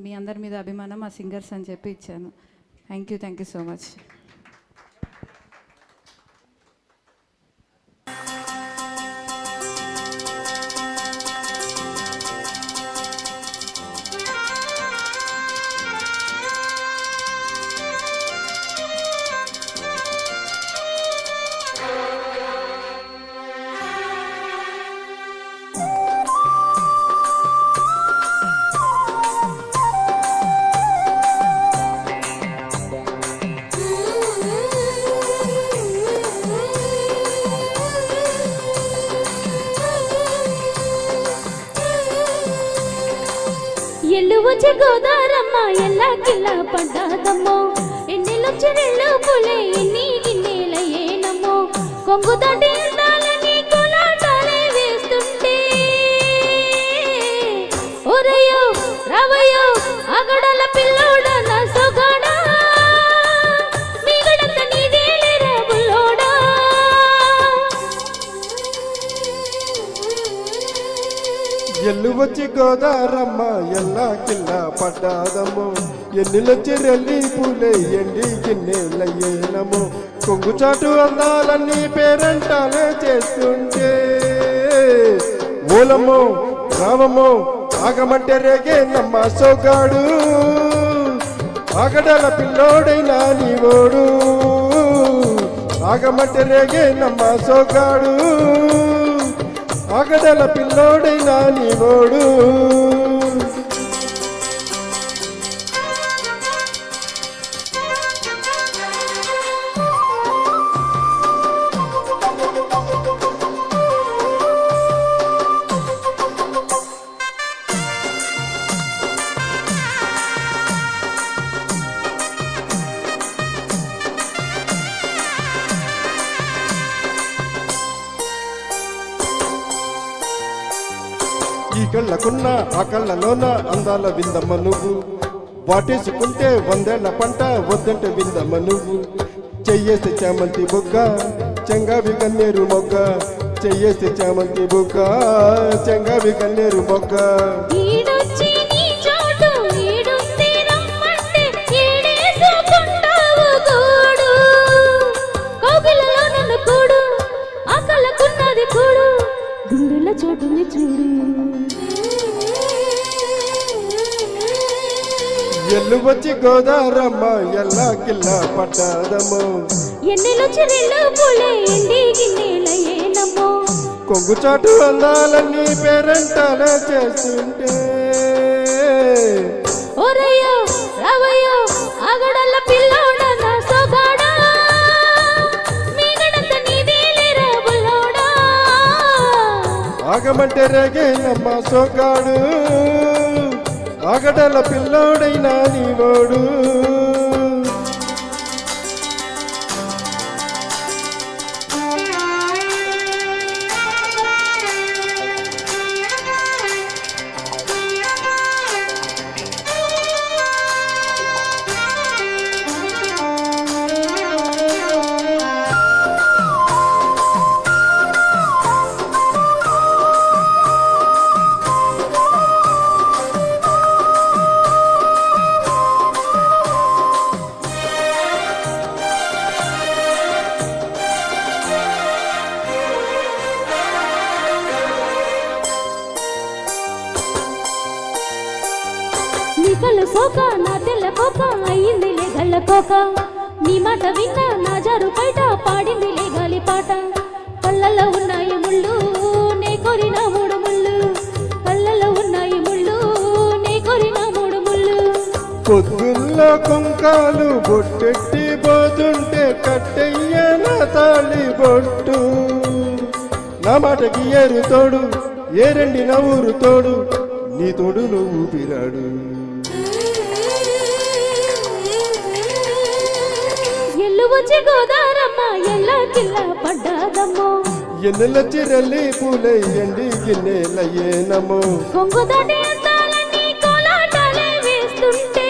మీ అందరి మీద అభిమానం ఆ సింగర్స్ అని చెప్పి ఇచ్చాను. Thank you so much. ఎల్లువచ్చి గోదారమ్మ ఎల్లా కిల్లా పడ్డాదమ్మో, ఎన్నెలొచ్చి రెళ్ళు పులే ఎన్ని గిన్నెలయ్యేనమ్మో, కొంగు దాటి అందాలని కోలాటాలే వేస్తుంటే ఒరయ్యో రావయ్యో అగడల పిల్లోడా నా సొగాడా, మీగడంత నీదేలేరా బుల్లోడా. ఎల్లువచ్చి గోదారమ్మ ఎల్లా కిల్లా పడ్డాదమ్మో, ఎన్నిలొచ్చి రెల్లి పూలే ఎండి గిన్నెలయ్యేనమ్మో, కొంగుచాటు అందాలన్నీ పేరంటాలే చేస్తుంటే మూలమ్మో రావమ్మో ఆగమంటే రేగే నమ్మ సోగాడు, ఆగడల పిల్లోడైనా నీవోడు, ఆగమంటే రేగే నమ్మ సోగాడు, ఆగడల పిల్లోడైనా నీవోడు. ఈ కళ్ళకున్న ఆ కళ్ళలోన అందాల విందమ్మ నువ్వు, వాటేసుకుంటే 100 ఏళ్ల పంట వద్దంటే విందమ్మ నువ్వు, చెయ్యేస్తే చామంతి బొగ్గ చెంగావి కన్నేరు మొగ్గ, చెయ్యేస్తే చామంతి బొగ్గ చెంగావి కన్నేరు మొగ్గ. ఈడొచ్చి నీ చోటు ఈడుంది రమ్మంటే ఈడేసుకుంటావు గూడు, కోగిలలో నన్ను కూడు ఆకలకున్నది కూడు, గుండెల చోటుని చూడు. ఎల్లువచ్చి గోదారమ్మ ఎల్లా కిల్లా పడ్డాదమ్మో, ఎన్నెలొచ్చి రెళ్ళు పూలే ఎండి గిన్నెలయ్యేనమ్మో, కొంగుచాటు అందాలన్నీ పేరంటాలే చేస్తుంటే ఒరయ్యో రావయ్యో ఆగడల పిల్లోడా నా సొగాడా, మీగడంత నీదేలేరా బుల్లోడా. ఆగమంటే రేగే నమ్మ సోగాడు, ఆగడల పిల్లోడైనా నీవోడు. నీ కళ్ళు సోక నా తెల్ల కోక అయ్యిందిలే గళ్ళ కోక, నీ మాట విన్నా నా జారు బయట పాడిందిలే గాలి పాట, కళ్ళల్లో ఉన్నాయి ముళ్ళు నే కొరిన 3 ముళ్ళు, కళ్ళల్లో ఉన్నాయి ముళ్ళు నే కొరిన 3 ముళ్ళు. పొద్దుల్లో కుంకాలు బొట్టెట్టి పోతుంటే కట్టయ్య నా తాళి బొట్టు, నా మాటకి ఏరు తోడు ఏరండి నా ఊరు తోడు, నీ తోడు నువ్వు పిరాడు. ఎల్లువచ్చి గోదారమ్మ ఎల్లా కిల్లా పడ్డాదమ్మో, ఎన్నెలొచ్చి రెల్లి పూలే ఎండి గిన్నెలయ్యేనమ్మో, కొంగు దాటి అందాలన్నీ కోలాటాలే వేస్తుంటే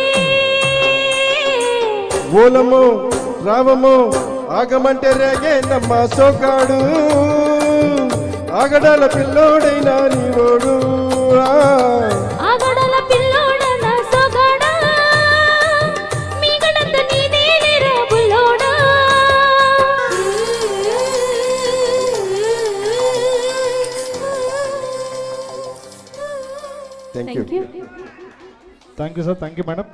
ఓలమ్మో రావమ్మో ఆగమంటే రేగే నమ్మ సోగాడు, ఆగడాల పిల్లోడైనా నీవోడు. ఆగడాల పిల్లోడ నా thank you thank you thank you sir, thank you madam.